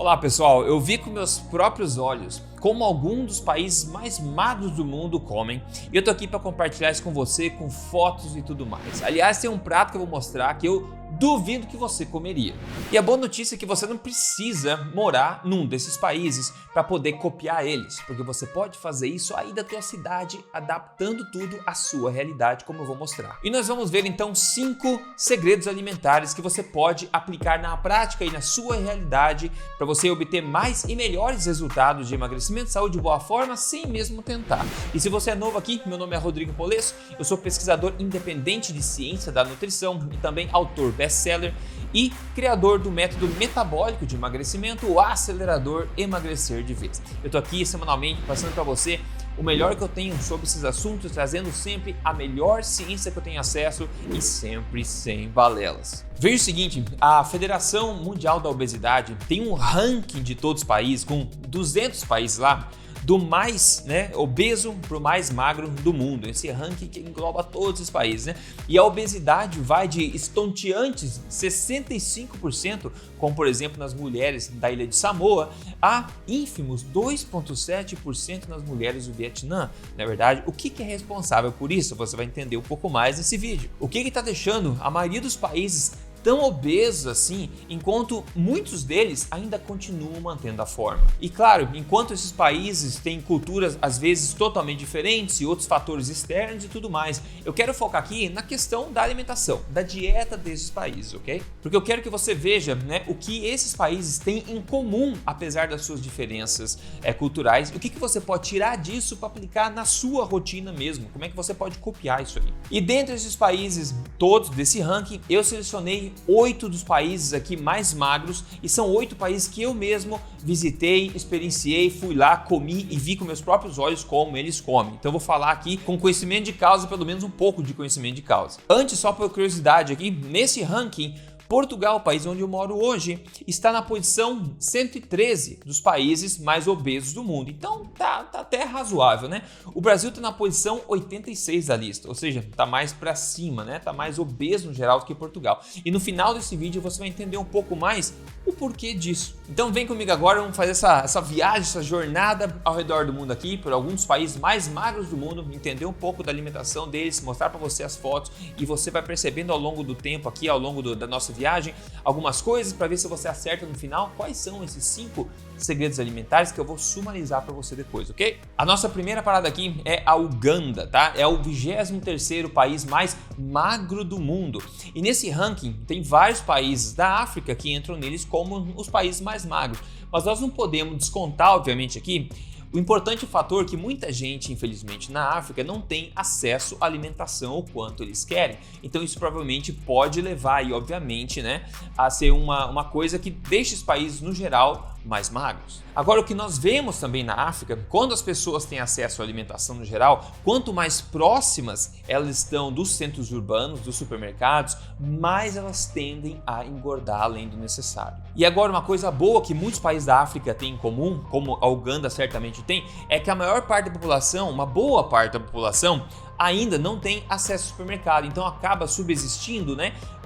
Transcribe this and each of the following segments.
Olá pessoal, eu vi com meus próprios olhos como alguns dos países mais magros do mundo comem e eu tô aqui para compartilhar isso com você com fotos e tudo mais. Aliás, tem um prato que eu vou mostrar que eu duvido que você comeria. E a boa notícia é que você não precisa morar num desses países para poder copiar eles, porque você pode fazer isso aí da tua cidade, adaptando tudo à sua realidade, como eu vou mostrar. E nós vamos ver então 5 segredos alimentares que você pode aplicar na prática e na sua realidade para você obter mais e melhores resultados de emagrecimento, saúde e boa forma sem mesmo tentar. E se você é novo aqui, meu nome é Rodrigo Polesso, eu sou pesquisador independente de ciência da nutrição e também autor best-seller e criador do método metabólico de emagrecimento, o acelerador Emagrecer de Vez. Eu tô aqui semanalmente passando para você o melhor que eu tenho sobre esses assuntos, trazendo sempre a melhor ciência que eu tenho acesso e sempre sem balelas. Veja o seguinte, a Federação Mundial da Obesidade tem um ranking de todos os países, com 200 países lá, do mais obeso para o mais magro do mundo. Esse ranking que engloba todos os países, né? E a obesidade vai de estonteantes 65%, como por exemplo nas mulheres da ilha de Samoa, a ínfimos 2,7% nas mulheres do Vietnã. Na verdade, o que é responsável por isso? Você vai entender um pouco mais nesse vídeo. O que está deixando a maioria dos países tão obesos assim, enquanto muitos deles ainda continuam mantendo a forma. E claro, enquanto esses países têm culturas às vezes totalmente diferentes e outros fatores externos e tudo mais, eu quero focar aqui na questão da alimentação, da dieta desses países, ok? Porque eu quero que você veja, o que esses países têm em comum, apesar das suas diferenças culturais, o que você pode tirar disso para aplicar na sua rotina mesmo, como é que você pode copiar isso aí. E dentre esses países todos desse ranking, eu selecionei 8 dos países aqui mais magros e são 8 países que eu mesmo visitei, experienciei, fui lá, comi e vi com meus próprios olhos como eles comem. Então eu vou falar aqui com conhecimento de causa, pelo menos um pouco de conhecimento de causa. Antes, só por curiosidade aqui, nesse ranking, Portugal, o país onde eu moro hoje, está na posição 113 dos países mais obesos do mundo. Então tá até razoável, né? O Brasil está na posição 86 da lista, ou seja, tá mais para cima, né? Tá mais obeso no geral do que Portugal. E no final desse vídeo você vai entender um pouco mais o porquê disso. Então vem comigo agora, vamos fazer essa viagem, essa jornada ao redor do mundo aqui, por alguns países mais magros do mundo, entender um pouco da alimentação deles, mostrar para você as fotos e você vai percebendo ao longo do tempo aqui, ao longo da nossa viagem, algumas coisas para ver se você acerta no final quais são esses 5 segredos alimentares que eu vou sumarizar para você depois, ok? A nossa primeira parada aqui é a Uganda, tá? É o 23º país mais magro do mundo. E nesse ranking tem vários países da África que entram neles como os países mais magros. Mas nós não podemos descontar, obviamente, aqui o importante fator que muita gente, infelizmente, na África não tem acesso à alimentação o quanto eles querem. Então isso provavelmente pode levar aí, obviamente, a ser uma coisa que deixa os países, no geral, mais magros. Agora, o que nós vemos também na África, quando as pessoas têm acesso à alimentação no geral, quanto mais próximas elas estão dos centros urbanos, dos supermercados, mais elas tendem a engordar além do necessário. E agora, uma coisa boa que muitos países da África têm em comum, como a Uganda certamente tem, é que a maior parte da população, uma boa parte da população, ainda não tem acesso ao supermercado, então acaba subsistindo,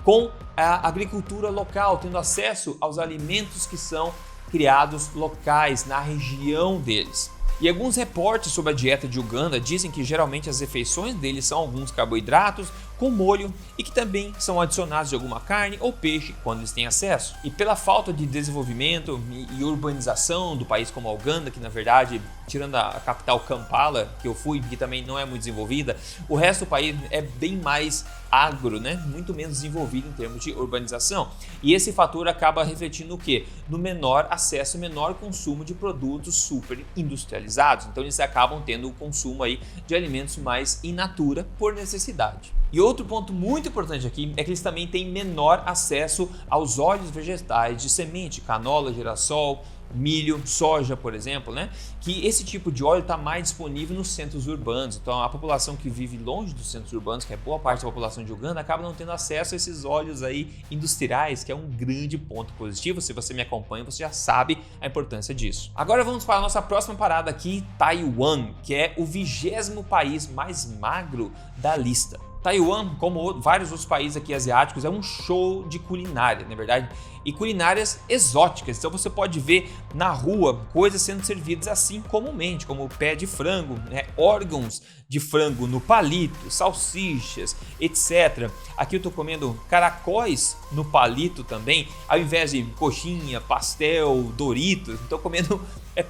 com a agricultura local, tendo acesso aos alimentos que são criados locais na região deles. E alguns reportes sobre a dieta de Uganda dizem que geralmente as refeições deles são alguns carboidratos com molho e que também são adicionados de alguma carne ou peixe quando eles têm acesso. E pela falta de desenvolvimento e urbanização do país como a Uganda, que na verdade, tirando a capital Kampala, que eu fui, que também não é muito desenvolvida, o resto do país é bem mais agro, muito menos desenvolvido em termos de urbanização. E esse fator acaba refletindo o quê? No menor acesso, menor consumo de produtos super industrializados. Então eles acabam tendo o consumo aí de alimentos mais in natura por necessidade. E outro ponto muito importante aqui é que eles também têm menor acesso aos óleos vegetais de semente, canola, girassol, milho, soja, por exemplo, que esse tipo de óleo está mais disponível nos centros urbanos. Então a população que vive longe dos centros urbanos, que é boa parte da população de Uganda, acaba não tendo acesso a esses óleos aí industriais, que é um grande ponto positivo. Se você me acompanha, você já sabe a importância disso. Agora vamos para a nossa próxima parada aqui, Taiwan, que é o 20º país mais magro da lista. Taiwan, como vários outros países aqui asiáticos, é um show de culinária, na verdade, e culinárias exóticas. Então você pode ver na rua coisas sendo servidas assim comumente, como pé de frango, né, órgãos de frango no palito, salsichas, etc. Aqui eu tô comendo caracóis no palito também, ao invés de coxinha, pastel, Doritos, estou comendo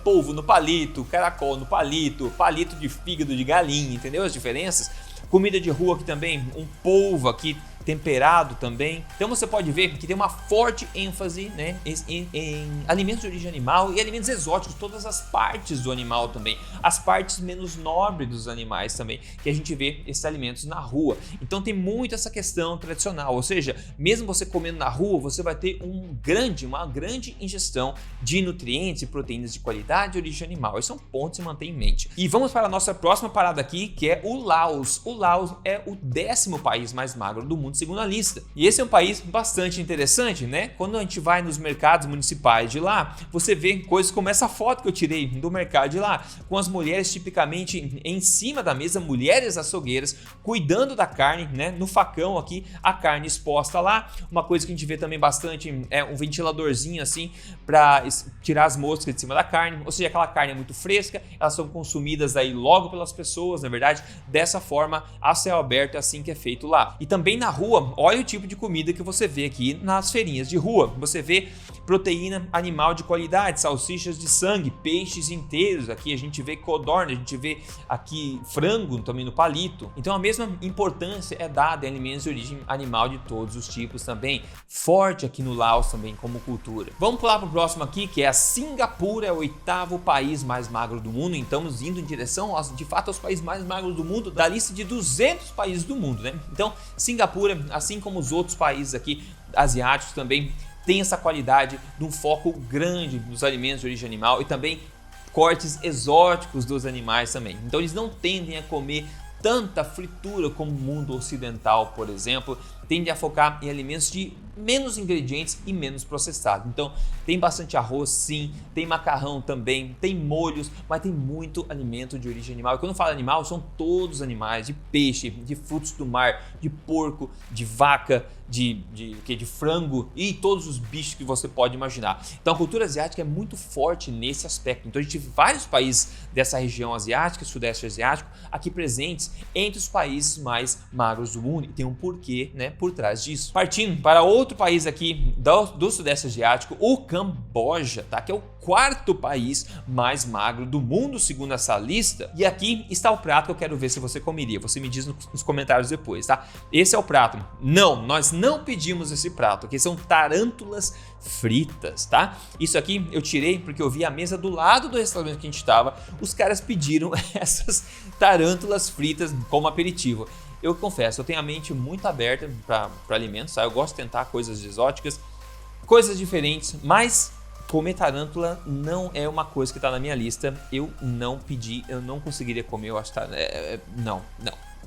polvo no palito, caracol no palito, palito de fígado de galinha, entendeu as diferenças? Comida de rua aqui também, um polvo aqui temperado também. Então você pode ver que tem uma forte ênfase, né, em alimentos de origem animal e alimentos exóticos, todas as partes do animal também, as partes menos nobres dos animais também, que a gente vê esses alimentos na rua. Então tem muito essa questão tradicional, ou seja, mesmo você comendo na rua, você vai ter uma grande ingestão de nutrientes e proteínas de qualidade de origem animal. Esse é um ponto a se manter em mente. E vamos para a nossa próxima parada aqui, que é o Laos. O Laos é o 10º país mais magro do mundo, segundo a lista. E esse é um país bastante interessante, né? Quando a gente vai nos mercados municipais de lá, você vê coisas como essa foto que eu tirei do mercado de lá, com as mulheres tipicamente em cima da mesa, mulheres açougueiras, cuidando da carne, né? No facão aqui, a carne exposta lá. Uma coisa que a gente vê também bastante é um ventiladorzinho assim, para tirar as moscas de cima da carne, ou seja, aquela carne é muito fresca, elas são consumidas aí logo pelas pessoas, na verdade, dessa forma, a céu aberto, é assim que é feito lá. E também na rua, olha o tipo de comida que você vê aqui nas feirinhas de rua. Você vê proteína animal de qualidade, salsichas de sangue, peixes inteiros, aqui a gente vê codorna, a gente vê aqui frango também no palito. Então a mesma importância é dada em alimentos de origem animal de todos os tipos também, forte aqui no Laos também como cultura. Vamos pular para o próximo aqui, que é a Singapura, é o 8º país mais magro do mundo, então estamos indo em direção de fato aos países mais magros do mundo, da lista de 200 países do mundo, né? Então Singapura, assim como os outros países aqui asiáticos, também tem essa qualidade de um foco grande nos alimentos de origem animal e também cortes exóticos dos animais também. Então eles não tendem a comer tanta fritura como o mundo ocidental, por exemplo, tende a focar em alimentos de menos ingredientes e menos processados. Então tem bastante arroz, sim, tem macarrão também, tem molhos, mas tem muito alimento de origem animal. E quando eu falo animal, são todos os animais, de peixe, de frutos do mar, de porco, de vaca, de frango e todos os bichos que você pode imaginar. Então a cultura asiática é muito forte nesse aspecto. Então a gente tem vários países dessa região asiática, sudeste asiático, aqui presentes entre os países mais magros do mundo, e tem um porquê, né, por trás disso. Partindo para outro país aqui do sudeste asiático, o Camboja, tá? Que é o 4º país mais magro do mundo, segundo essa lista. E aqui está o prato que eu quero ver se você comeria. Você me diz nos comentários depois, tá? Esse é o prato. Não, nós não pedimos esse prato, aqui são tarântulas fritas, tá? Isso aqui eu tirei porque eu vi a mesa do lado do restaurante que a gente estava, os caras pediram essas tarântulas fritas como aperitivo. Eu confesso, eu tenho a mente muito aberta para alimentos, tá? Eu gosto de tentar coisas exóticas, coisas diferentes, mas comer tarântula não é uma coisa que está na minha lista. Eu não pedi, eu não conseguiria comer, eu acho que não,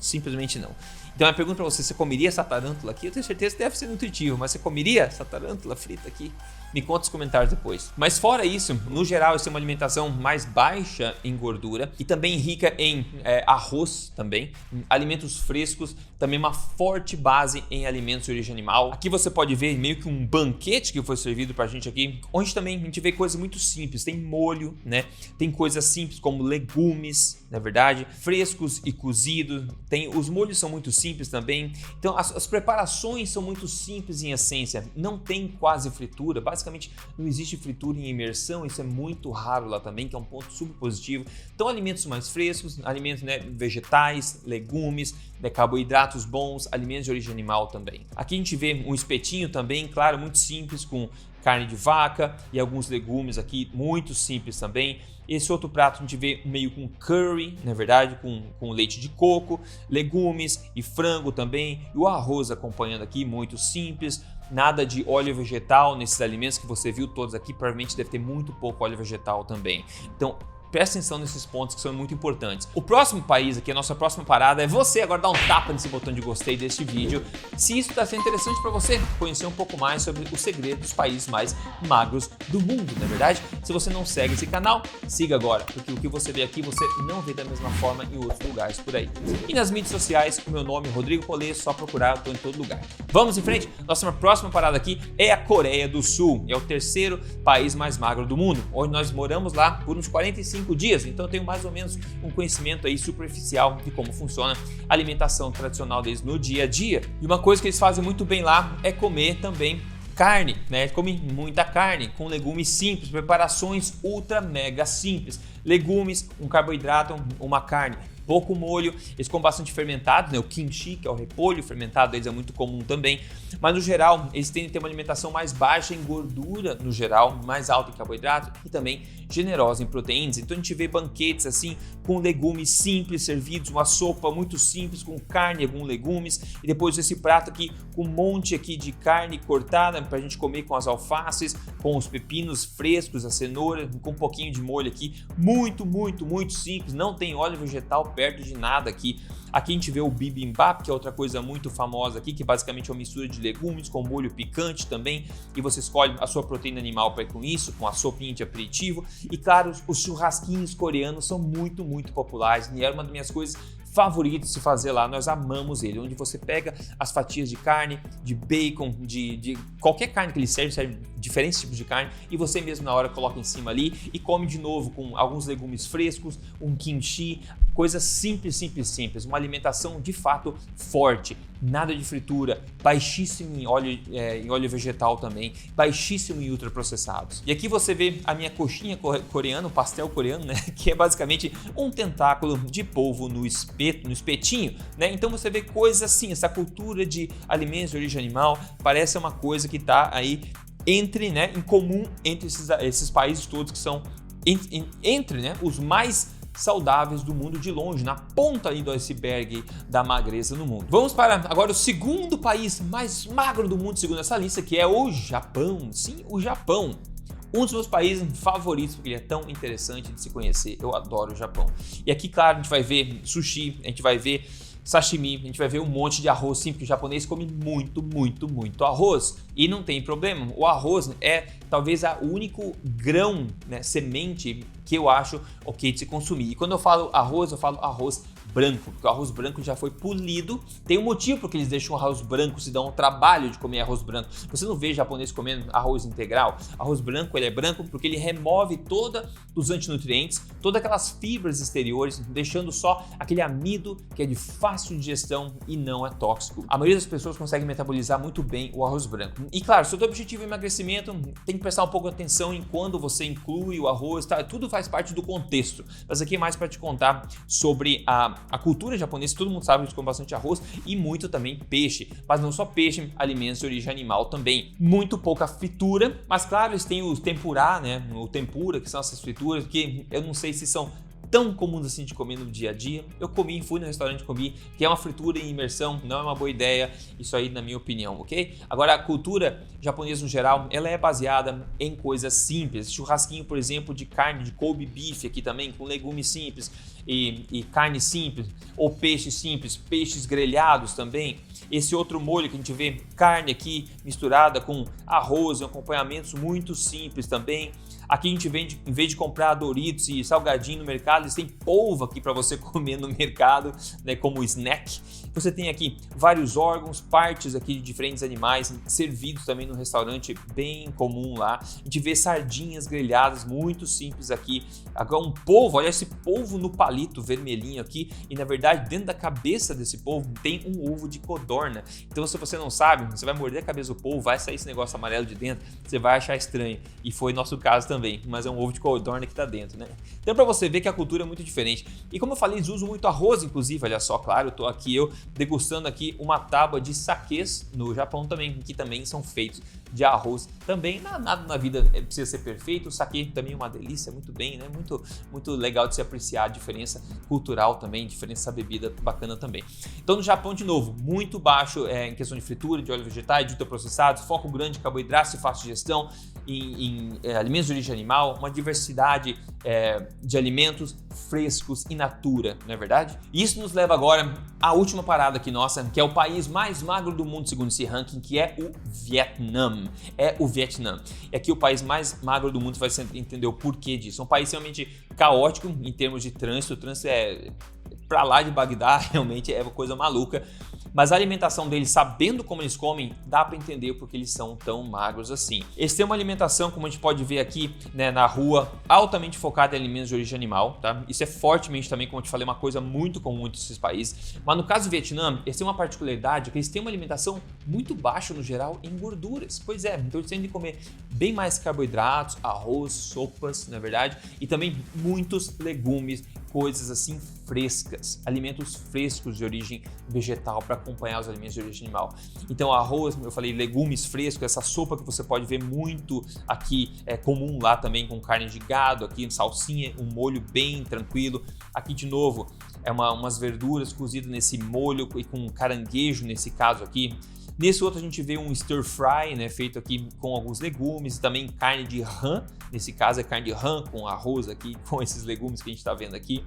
simplesmente não. Então a pergunta para você comeria essa tarântula aqui? Eu tenho certeza que deve ser nutritivo, mas você comeria essa tarântula frita aqui? Me conta nos comentários depois. Mas fora isso, no geral, isso é uma alimentação mais baixa em gordura e também rica em arroz também, em alimentos frescos, também uma forte base em alimentos de origem animal. Aqui você pode ver meio que um banquete que foi servido pra gente aqui, onde também a gente vê coisas muito simples, tem molho, né? Tem coisas simples como legumes, na verdade, frescos e cozidos, os molhos são muito simples também. Então as preparações são muito simples em essência, não tem quase fritura, basicamente não existe fritura em imersão, isso é muito raro lá também, que é um ponto super positivo. Então alimentos mais frescos, alimentos, né, vegetais, legumes, né, carboidratos bons, alimentos de origem animal também. Aqui a gente vê um espetinho também, claro, muito simples, com carne de vaca e alguns legumes aqui, muito simples também. Esse outro prato a gente vê meio com curry, na verdade, com leite de coco, legumes e frango também, e o arroz acompanhando aqui, muito simples. Nada de óleo vegetal nesses alimentos que você viu todos aqui, provavelmente deve ter muito pouco óleo vegetal também. Então, presta atenção nesses pontos que são muito importantes. O próximo país aqui, a nossa próxima parada, é você agora dar um tapa nesse botão de gostei deste vídeo, se isso está sendo interessante para você conhecer um pouco mais sobre o segredo dos países mais magros do mundo, não é verdade? Se você não segue esse canal, siga agora, porque o que você vê aqui você não vê da mesma forma em outros lugares por aí. E nas mídias sociais, o meu nome é Rodrigo Polê, só procurar, eu estou em todo lugar. Vamos em frente? Nossa próxima parada aqui é a Coreia do Sul, é o terceiro país mais magro do mundo, onde nós moramos lá por uns 45 dias, então eu tenho mais ou menos um conhecimento aí superficial de como funciona a alimentação tradicional deles no dia a dia. E uma coisa que eles fazem muito bem lá é comer também carne, né? Come muita carne com legumes simples, preparações ultra mega simples, legumes, um carboidrato, uma carne. Pouco molho, eles comem bastante fermentado, né? O kimchi, que é o repolho fermentado, eles é muito comum também, mas no geral eles tendem a ter uma alimentação mais baixa em gordura, no geral, mais alta em carboidrato e também generosa em proteínas. Então a gente vê banquetes assim com legumes simples servidos, uma sopa muito simples com carne e alguns legumes, e depois esse prato aqui com um monte aqui de carne cortada para a gente comer com as alfaces, com os pepinos frescos, a cenoura, com um pouquinho de molho aqui, muito simples, não tem óleo vegetal perto de nada aqui. Aqui a gente vê o bibimbap, que é outra coisa muito famosa aqui, que basicamente é uma mistura de legumes com molho picante também, e você escolhe a sua proteína animal para ir com isso, com a sopinha de aperitivo. E claro, os churrasquinhos coreanos são muito populares, e era uma das minhas coisas favoritas de se fazer lá, nós amamos ele, onde você pega as fatias de carne, de bacon, de qualquer carne que ele serve diferentes tipos de carne, e você mesmo na hora coloca em cima ali e come de novo com alguns legumes frescos, um kimchi, coisa simples, uma alimentação de fato forte, nada de fritura, baixíssimo em óleo vegetal também, baixíssimo em ultraprocessados. E aqui você vê a minha coxinha coreana, o pastel coreano, né, que é basicamente um tentáculo de polvo no espetinho, né? Então você vê coisas assim, essa cultura de alimentos de origem animal parece uma coisa que está aí em comum entre esses países todos que são entre os mais saudáveis do mundo de longe, na ponta aí do iceberg da magreza no mundo. Vamos para agora o segundo país mais magro do mundo, segundo essa lista, que é o Japão. Sim, o Japão. Um dos meus países favoritos, porque ele é tão interessante de se conhecer. Eu adoro o Japão. E aqui, claro, a gente vai ver sushi, a gente vai ver sashimi, a gente vai ver um monte de arroz, sim, porque o japonês come muito arroz. E não tem problema, o arroz é talvez o único grão, né, semente que eu acho ok de se consumir. E quando eu falo arroz branco, porque o arroz branco já foi polido. Tem um motivo porque eles deixam o arroz branco, se dão o trabalho de comer arroz branco. Você não vê japonês comendo arroz integral. Arroz branco, ele é branco porque ele remove todos os antinutrientes, todas aquelas fibras exteriores, deixando só aquele amido que é de fácil digestão e não é tóxico. A maioria das pessoas consegue metabolizar muito bem o arroz branco. E claro, se o teu objetivo é emagrecimento, tem que prestar um pouco de atenção em quando você inclui o arroz, tá? Tudo faz parte do contexto. Mas aqui é mais para te contar sobre a cultura japonesa. Todo mundo sabe que eles comem bastante arroz e muito também peixe, mas não só peixe, alimentos de origem animal também. Muito pouca fritura, mas claro, eles têm o tempurá, né? O tempura, que são essas frituras que eu não sei se são tão comuns assim de comer no dia a dia. Eu fui no restaurante, comi, que é uma fritura em imersão, não é uma boa ideia, isso aí na minha opinião, ok? Agora, a cultura japonesa no geral, ela é baseada em coisas simples. Churrasquinho, por exemplo, de carne, de Kobe beef aqui também, com legumes simples e carne simples, ou peixe simples, peixes grelhados também. Esse outro molho que a gente vê, carne aqui misturada com arroz, acompanhamentos muito simples também. Aqui a gente vende, em vez de comprar Doritos e salgadinho no mercado, eles têm polvo aqui para você comer no mercado, né, como snack. Você tem aqui vários órgãos, partes aqui de diferentes animais servidos também no restaurante, bem comum lá. A gente vê sardinhas grelhadas, muito simples aqui. Agora um polvo, olha esse polvo no palito vermelhinho aqui, e na verdade dentro da cabeça desse polvo tem um ovo de codorna. Então se você não sabe, você vai morder a cabeça do polvo, vai sair esse negócio amarelo de dentro, você vai achar estranho. E foi nosso caso também, mas é um ovo de codorna que tá dentro, né? Então para você ver que a cultura é muito diferente. E como eu falei, eles usam muito arroz, inclusive, olha só, claro, eu tô aqui degustando aqui uma tábua de sakês no Japão também, que também são feitos de arroz. Também nada na vida precisa ser perfeito, o saquê também é uma delícia, muito bem, né? Muito legal de se apreciar a diferença cultural também, diferença da bebida bacana também. Então no Japão, de novo, muito baixo em questão de fritura, de óleo vegetais, de ultraprocessados, foco grande em carboidratos e fácil digestão. em alimentos de origem animal, uma diversidade de alimentos frescos in natura, não é verdade? E isso nos leva agora à última parada aqui nossa, que é o país mais magro do mundo segundo esse ranking, que é o Vietnã. É o Vietnã. É aqui o país mais magro do mundo, você vai entender o porquê disso. É um país realmente caótico em termos de trânsito. O trânsito é pra lá de Bagdá, realmente é uma coisa maluca. Mas a alimentação deles, sabendo como eles comem, dá para entender porque eles são tão magros assim. Eles têm uma alimentação, como a gente pode ver aqui, né, na rua, altamente focada em alimentos de origem animal, tá? Isso é fortemente também, como eu te falei, uma coisa muito comum entre esses países. Mas no caso do Vietnã, eles têm uma particularidade que eles têm uma alimentação muito baixa no geral em gorduras. Pois é, então eles têm de comer bem mais carboidratos, arroz, sopas, na é verdade, e também muitos legumes, coisas assim frescas, alimentos frescos de origem vegetal para acompanhar os alimentos de origem animal. Então arroz, como eu falei, legumes frescos, essa sopa que você pode ver muito aqui, é comum lá também com carne de gado, aqui salsinha, um molho bem tranquilo. Aqui de novo, umas verduras cozidas nesse molho e com caranguejo nesse caso aqui. Nesse outro a gente vê um stir fry, né, feito aqui com alguns legumes e também carne de rã. Nesse caso é carne de rã com arroz aqui, com esses legumes que a gente está vendo aqui.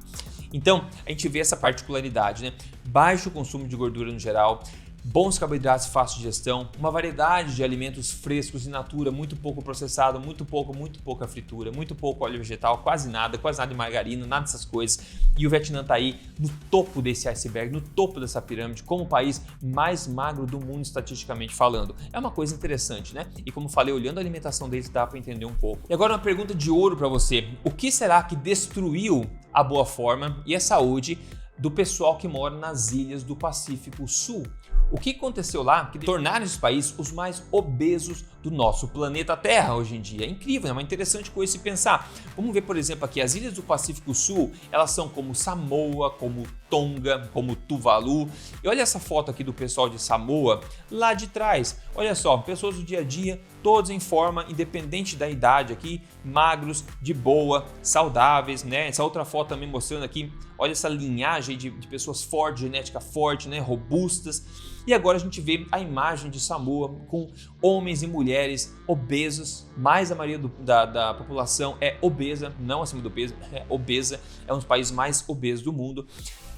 Então a gente vê essa particularidade, né? Baixo consumo de gordura no geral, bons carboidratos, fácil digestão, uma variedade de alimentos frescos in natura, muito pouco processado, muito pouca fritura, muito pouco óleo vegetal, quase nada de margarina, nada dessas coisas. E o Vietnã está aí no topo desse iceberg, no topo dessa pirâmide, como o país mais magro do mundo estatisticamente falando. É uma coisa interessante, né? E como falei, olhando a alimentação deles dá para entender um pouco. E agora uma pergunta de ouro para você. O que será que destruiu a boa forma e a saúde do pessoal que mora nas ilhas do Pacífico Sul? O que aconteceu lá que tornaram esses países os mais obesos do nosso planeta Terra hoje em dia? É incrível, é uma interessante coisa se pensar. Vamos ver, por exemplo, aqui as ilhas do Pacífico Sul, elas são como Samoa, como Tonga, como Tuvalu. E olha essa foto aqui do pessoal de Samoa, lá de trás. Olha só, pessoas do dia a dia, todos em forma, independente da idade aqui, magros, de boa, saudáveis, né? Essa outra foto também mostrando aqui, olha essa linhagem de pessoas fortes, genética forte, né? Robustas. E agora a gente vê a imagem de Samoa com homens e mulheres obesos, mais a maioria da população é obesa, não acima do peso, é obesa, é um dos países mais obesos do mundo.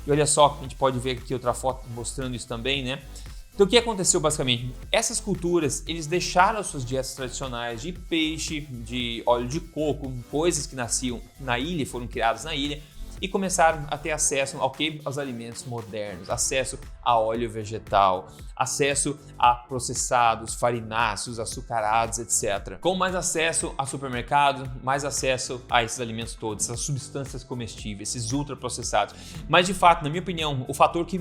E olha só, a gente pode ver aqui outra foto mostrando isso também, né? Então o que aconteceu basicamente? Essas culturas, eles deixaram as suas dietas tradicionais de peixe, de óleo de coco, coisas que nasciam na ilha, foram criadas na ilha, e começaram a ter acesso aos alimentos modernos, acesso a óleo vegetal, acesso a processados, farináceos, açucarados, etc. Com mais acesso a supermercado, mais acesso a esses alimentos todos, essas substâncias comestíveis, esses ultraprocessados. Mas de fato, na minha opinião, o fator que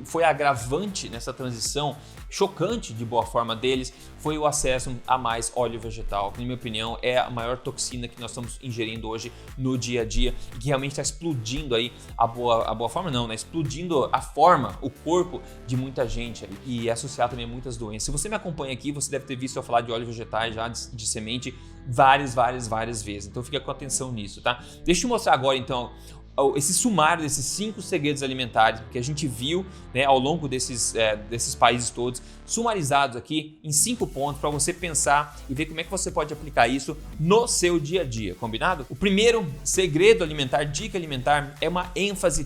foi agravante nessa transição chocante de boa forma deles foi o acesso a mais óleo vegetal, que na minha opinião é a maior toxina que nós estamos ingerindo hoje no dia a dia e que realmente está explodindo aí a boa forma não, né? Explodindo a forma, o corpo de muita gente ali, e é associado também a muitas doenças. Se você me acompanha aqui, você deve ter visto eu falar de óleo vegetais já de semente várias vezes, então fica com atenção nisso, tá? Deixa eu te mostrar agora então esse sumário desses 5 segredos alimentares que a gente viu, né, ao longo desses países todos, sumarizados aqui em 5 pontos para você pensar e ver como é que você pode aplicar isso no seu dia a dia, combinado? O primeiro segredo alimentar, dica alimentar, é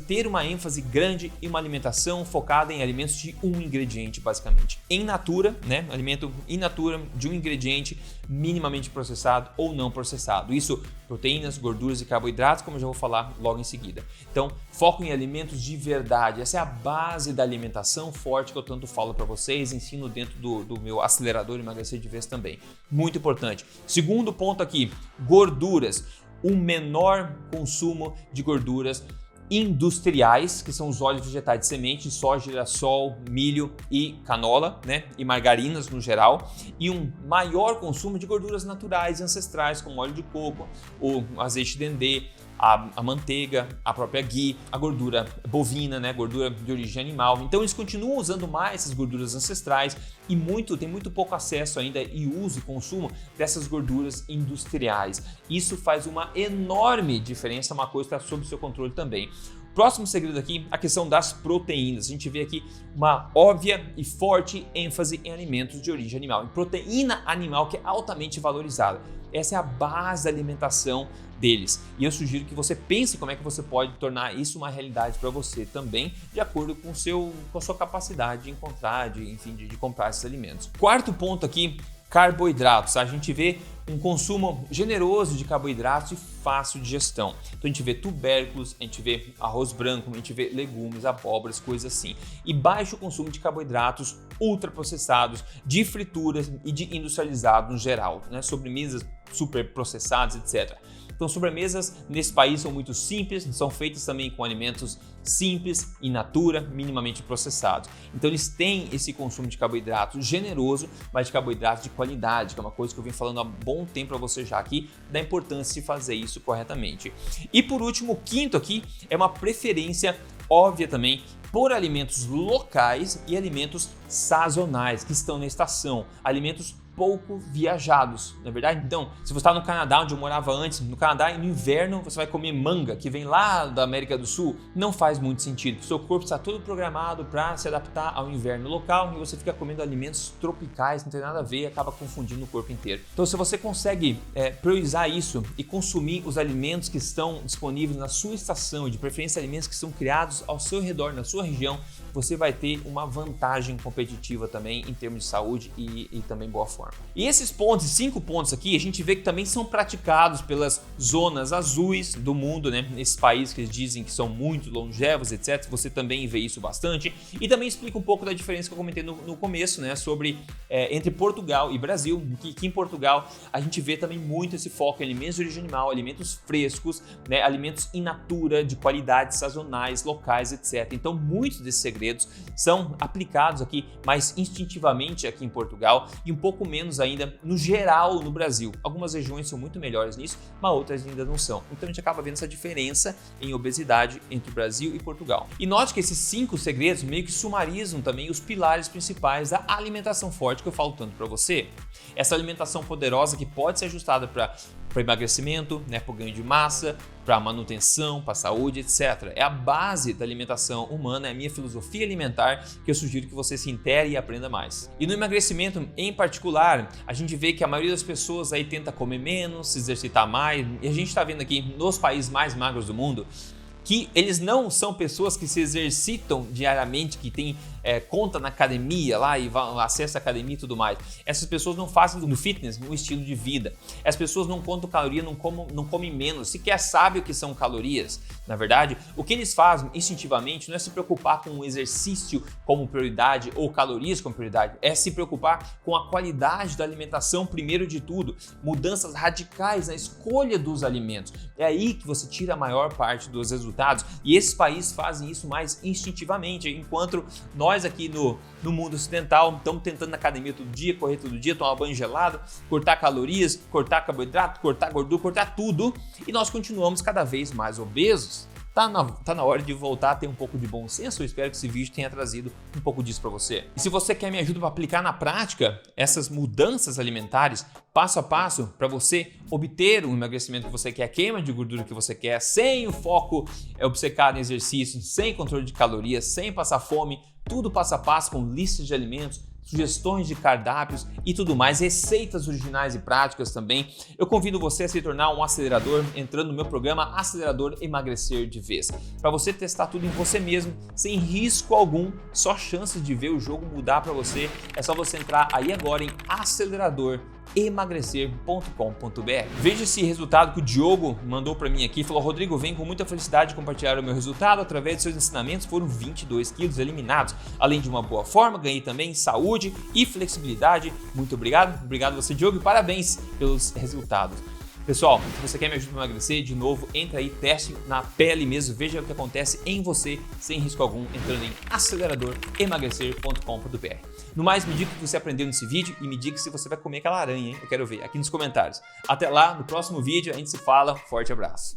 ter uma ênfase grande em uma alimentação focada em alimentos de um ingrediente, basicamente. In natura, né, alimento in natura de um ingrediente minimamente processado ou não processado. Isso, proteínas, gorduras e carboidratos, como eu já vou falar logo em seguida. Então, foco em alimentos de verdade. Essa é a base da alimentação forte que eu tanto falo para vocês, ensino dentro do meu acelerador emagrecer de vez também. Muito importante. Segundo ponto aqui, gorduras. O menor consumo de gorduras industriais, que são os óleos vegetais de semente, soja, girassol, milho e canola, né? E margarinas no geral, e um maior consumo de gorduras naturais e ancestrais, como óleo de coco, o azeite de dendê, a manteiga, a própria ghee, a gordura bovina, né, gordura de origem animal. Então eles continuam usando mais essas gorduras ancestrais e tem muito pouco acesso ainda e uso e consumo dessas gorduras industriais. Isso faz uma enorme diferença, uma coisa que está sob seu controle também. Próximo segredo aqui, a questão das proteínas. A gente vê aqui uma óbvia e forte ênfase em alimentos de origem animal, em proteína animal que é altamente valorizada. Essa é a base da alimentação deles. E eu sugiro que você pense como é que você pode tornar isso uma realidade para você também, de acordo com a sua capacidade de encontrar, de comprar esses alimentos. Quarto ponto aqui, carboidratos. A gente vê um consumo generoso de carboidratos e fácil de gestão. Então a gente vê tubérculos, a gente vê arroz branco, a gente vê legumes, abóboras, coisas assim. E baixo consumo de carboidratos ultraprocessados, de frituras e de industrializados no geral, né? Sobremesas super processadas, etc. Então, sobremesas nesse país são muito simples, são feitas também com alimentos simples, in natura, minimamente processados. Então, eles têm esse consumo de carboidrato generoso, mas de carboidrato de qualidade, que é uma coisa que eu venho falando há bom tempo para você já aqui, da importância de fazer isso corretamente. E por último, o quinto aqui é uma preferência óbvia também por alimentos locais e alimentos sazonais que estão na estação, alimentos pouco viajados, na verdade. Então, se você está no Canadá, onde eu morava antes, no Canadá, no inverno você vai comer manga, que vem lá da América do Sul, não faz muito sentido. O seu corpo está todo programado para se adaptar ao inverno local e você fica comendo alimentos tropicais, não tem nada a ver, acaba confundindo o corpo inteiro. Então, se você consegue priorizar isso e consumir os alimentos que estão disponíveis na sua estação, e de preferência alimentos que são criados ao seu redor, na sua região, você vai ter uma vantagem competitiva também em termos de saúde e também boa forma. E esses pontos, 5 pontos aqui, a gente vê que também são praticados pelas zonas azuis do mundo, né? Nesses países que eles dizem que são muito longevos, etc. Você também vê isso bastante. E também explica um pouco da diferença que eu comentei no começo, né? Sobre entre Portugal e Brasil, que em Portugal a gente vê também muito esse foco em alimentos de origem animal, alimentos frescos, né? Alimentos in natura, de qualidade, sazonais, locais, etc. Então, muitos desses segredos são aplicados aqui mais instintivamente aqui em Portugal e um pouco menos ainda no geral no Brasil. Algumas regiões são muito melhores nisso, mas outras ainda não são. Então a gente acaba vendo essa diferença em obesidade entre o Brasil e Portugal. E note que esses 5 segredos meio que sumarizam também os pilares principais da alimentação forte que eu falo tanto para você. Essa alimentação poderosa que pode ser ajustada para emagrecimento, né, para o ganho de massa, para manutenção, para saúde, etc. É a base da alimentação humana, é a minha filosofia alimentar que eu sugiro que você se intere e aprenda mais. E no emagrecimento em particular, a gente vê que a maioria das pessoas aí tenta comer menos, se exercitar mais, e a gente está vendo aqui nos países mais magros do mundo que eles não são pessoas que se exercitam diariamente, que tem conta na academia lá e acessa a academia e tudo mais. Essas pessoas não fazem do fitness um estilo de vida. As pessoas não contam caloria, não comem menos, sequer sabem o que são calorias. Na verdade, o que eles fazem instintivamente não é se preocupar com o exercício como prioridade ou calorias como prioridade, é se preocupar com a qualidade da alimentação primeiro de tudo, mudanças radicais na escolha dos alimentos. É aí que você tira a maior parte dos resultados e esses países fazem isso mais instintivamente, enquanto nós aqui no mundo ocidental estamos tentando na academia todo dia, correr todo dia, tomar banho gelado, cortar calorias, cortar carboidrato, cortar gordura, cortar tudo e nós continuamos cada vez mais obesos. Tá na hora de voltar a ter um pouco de bom senso. Eu espero que esse vídeo tenha trazido um pouco disso para você. E se você quer me ajuda para aplicar na prática essas mudanças alimentares, passo a passo, para você obter o emagrecimento que você quer, a queima de gordura que você quer, sem o foco obcecado em exercício, sem controle de calorias, sem passar fome, tudo passo a passo com listas de alimentos, sugestões de cardápios e tudo mais, receitas originais e práticas também. Eu convido você a se tornar um acelerador entrando no meu programa Acelerador Emagrecer de Vez. Para você testar tudo em você mesmo, sem risco algum, só chances de ver o jogo mudar para você. É só você entrar aí agora em aceleradoremagrecer.com.br. Veja esse resultado que o Diogo mandou para mim aqui. Falou: Rodrigo, vem com muita felicidade compartilhar o meu resultado. Através de seus ensinamentos foram 22 quilos eliminados. Além de uma boa forma, ganhei também saúde e flexibilidade. Muito obrigado. Obrigado você, Diogo, e parabéns pelos resultados. Pessoal, se você quer me ajudar a emagrecer, de novo, entra aí, teste na pele mesmo, veja o que acontece em você, sem risco algum, entrando em aceleradoremagrecer.com.br. No mais, me diga o que você aprendeu nesse vídeo e me diga se você vai comer aquela aranha, hein? Eu quero ver aqui nos comentários. Até lá, no próximo vídeo a gente se fala. Forte abraço.